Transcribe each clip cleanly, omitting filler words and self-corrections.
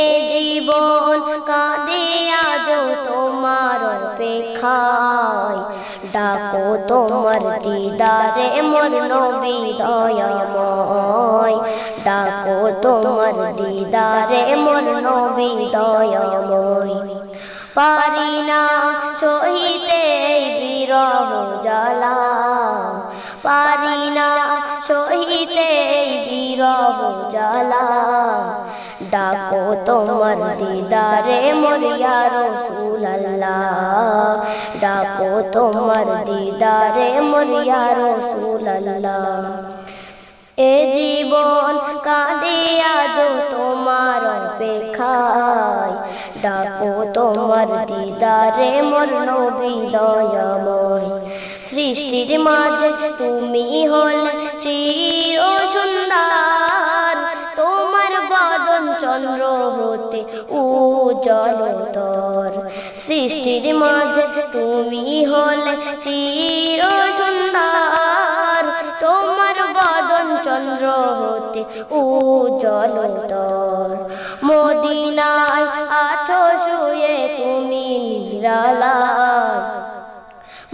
এ জীবন কাঁদে আজ তোমার অপেক্ষায়, ডাকো তোমার দিদারে মোর নবী দয়াময়, ডাকো তোমার দিদারে মোর নবী দয়াময়। পারি না সহিতে বিরহ জ্বালা, পারি না সহিতে বিরহ জ্বালা, ডাকো তোমার দিদারে মোর ইয়া রাসূলুল্লাহ, ডাকো তোমার দিদারে মোর ইয়া রাসূলুল্লাহ। এ জীবন কাঁদে আজ তোমার অপেক্ষায়, ডাকো তোমার দিদারে মোর নবী দয়াময়। সৃষ্টির মাঝে তুমি হলে চির সুন্দর, তোমার বদন চন্দ্র হতে উজ্জ্বলতর। সৃষ্টির মাঝে তুমি হলে চির সুন্দর, তোমার বদন চন্দ্র হতে উজ্জ্বলতর। মদিনায় আছো শুয়ে তুমি নিরালায়,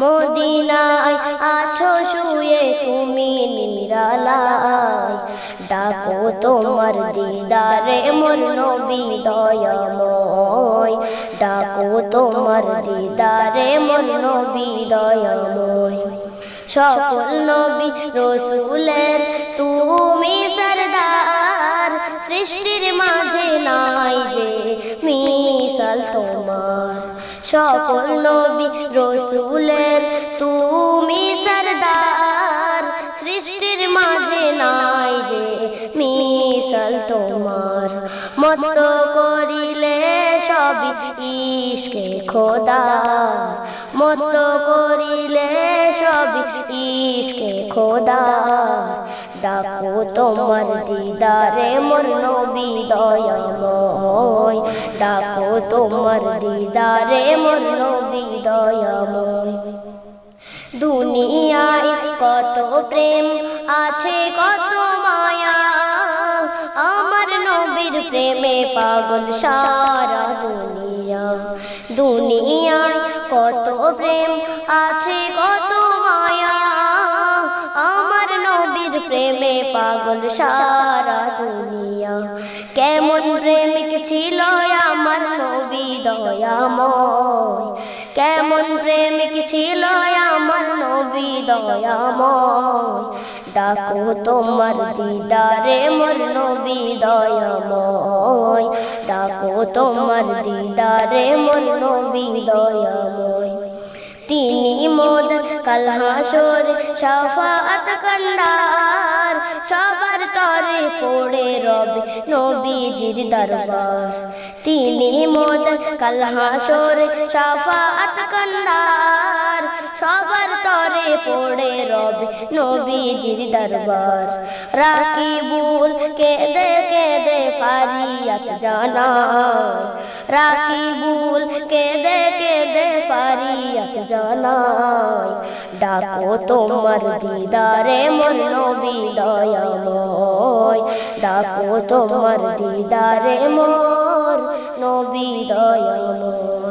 মদিনায় আছো শুয়ে তুমি নিরালায়, ডাকো তোমার দিদারে মোর নবী দয়াময়, ডাকো তোমার দিদারে মোর নবী দয়াময়। সকল নবী রসুলের তুমি সরদার, সৃষ্টির মাঝে নাই যে মিসাল তোমার। সকল নবী রসুলের তুমি সরদার, সৃষ্টির মাঝে নাই যে মিসাল তোমার। মত করিলে সবই ইশকে খোদা, মত করিলে সবই ইশকে খোদা, ডাকো তোমার দিদারে মোর নবী দয়াময়, ডাকো তোমার দিদারে মোর নবী দয়াময়। দুনিয়ায় কত প্রেম আছে কত মায়া, আমার নবীর প্রেমে পাগল সারা দুনিয়া। দুনিয়ায় কত প্রেম আছে কত মায়া, আমার নবীর প্রেমে পাগল সারা দুনিয়া। কেমন প্রেমিক ছিল আমার নবী দয়াময়, কেমন প্রেমিক ছিল আমার নবী দয়াময়, ডাকো তোমার দিদারে মোর নবী দয়াময়, ডাকো তোমার দিদারে মোর নবী দয়াময়। তিনি মোদ কাল হাসরে শাফাআত কান্ডার, সবার তরে পড়ে রবে নবীজির দরবার। তিনি মোদ কাল হাসরে শাফাআত কান্ডার, সবার তরে পড়ে রবে নবীজির দরবার। রাকিবুল কেঁদে কেঁদে ফারিয়াত জানায়, রাকিবুল কেঁদে কেঁদে ফারিয়াত জানায়, ডাকো তোমার দিদারে মোর নবী দয়াময়, ডাকো তোমার দিদারে মোর নবী দয়াময়।